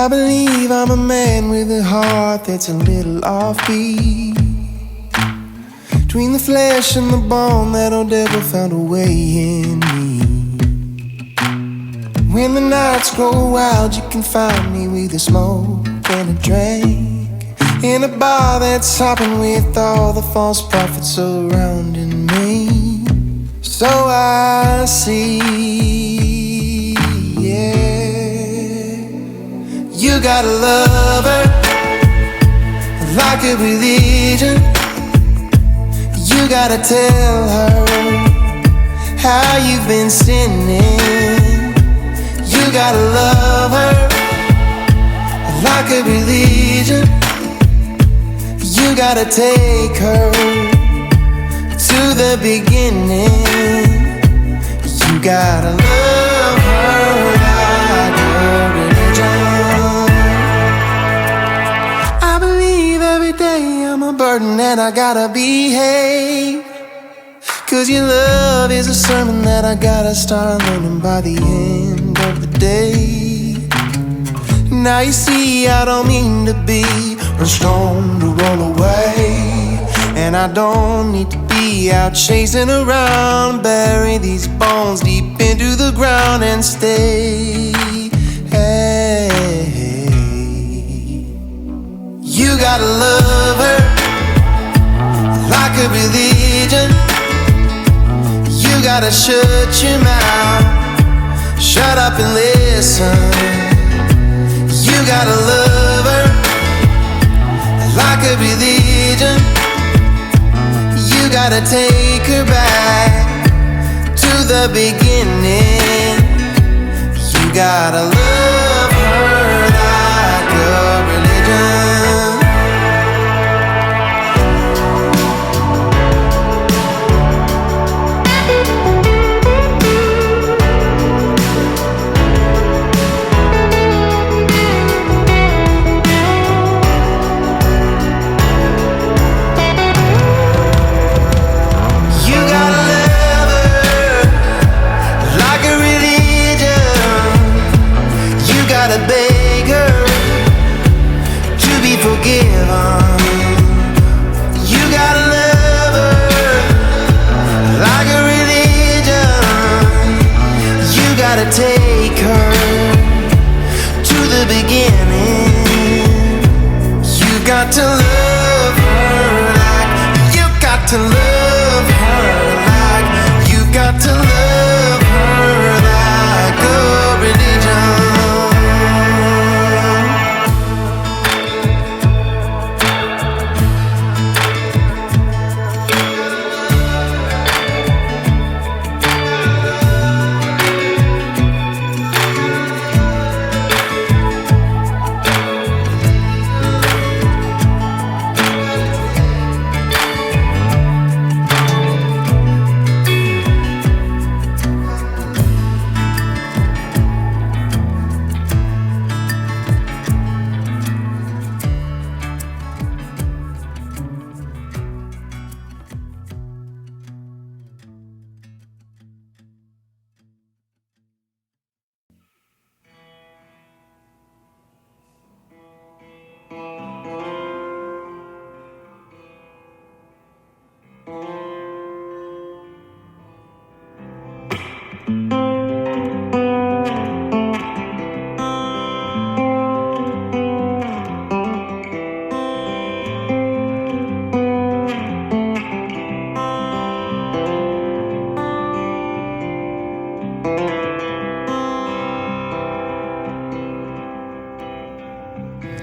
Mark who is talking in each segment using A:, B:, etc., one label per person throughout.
A: believe I'm a man with a heart that's a little offbeat. Between the flesh and the bone, that old devil found a way in me. When the nights grow wild, you can find me with a smoke and a drink, in a bar that's hopping with all the false prophets surrounding me. So I see, yeah, you got a lover like a religion. You gotta tell her how you've been sinning. You gotta love her like a religion. You gotta take her to the beginning. You gotta love her like a religion. I believe every day I'm a burden and I gotta behave, 'cause your love is a sermon that I gotta start learning by the end of the day. Now you see I don't mean to be a stone to roll away, and I don't need to be out chasing around. Bury these bones deep into the ground and stay. Hey, you gotta love her like a religion. You gotta shut your mouth, shut up and listen. You gotta love her like a religion. You gotta take her back to the beginning. You gotta love her like a religion. Take her to the beginning. You got to love her like, you got to love her like, you got to love her like a religion.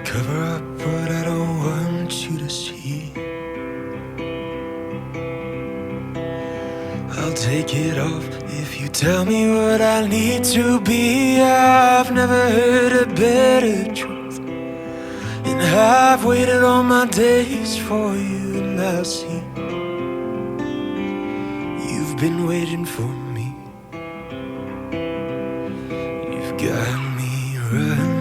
A: Cover up what I don't want you to see. I'll take it off if you tell me what I need to be. I've never heard a better truth, and I've waited all my days for you. And I see you've been waiting for me. You've got me running,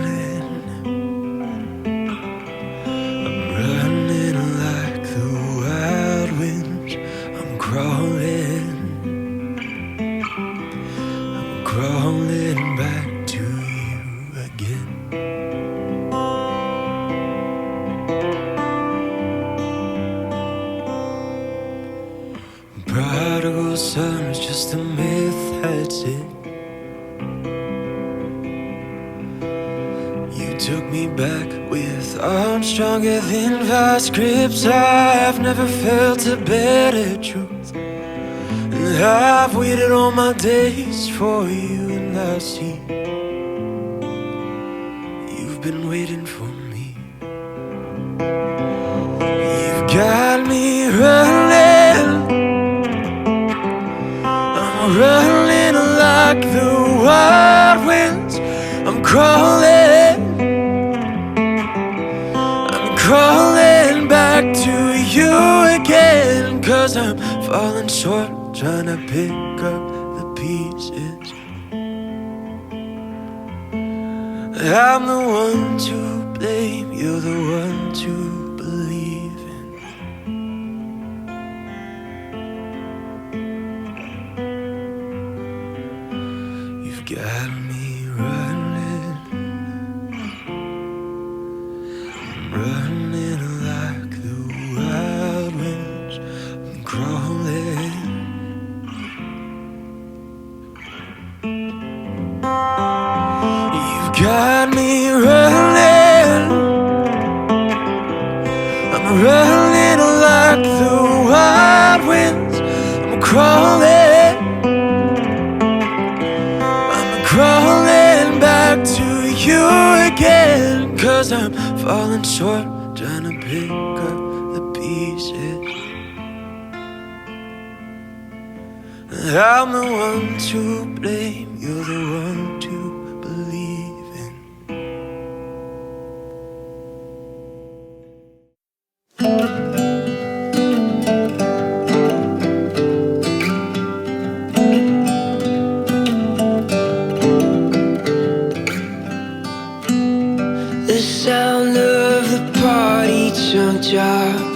A: like the wild winds. I'm crawling back to you again. I'm stronger than vice grips. I've never felt a better truth. And I've waited all my days for you, and I see you've been waiting for me. You've got me running, I'm running like the wild winds. I'm crawling back to you again, 'cause I'm falling short, trying to pick up the pieces. I'm the one to blame, you're the one to believe in. You've got me running, running like the wild winds. I'm crawling. You've got me running, I'm running like the wild winds. I'm crawling, I'm crawling back to you again, 'cause I'm falling short, trying to pick up the pieces. I'm the one to blame, you're the one to believe in. The sound of the party jumped up.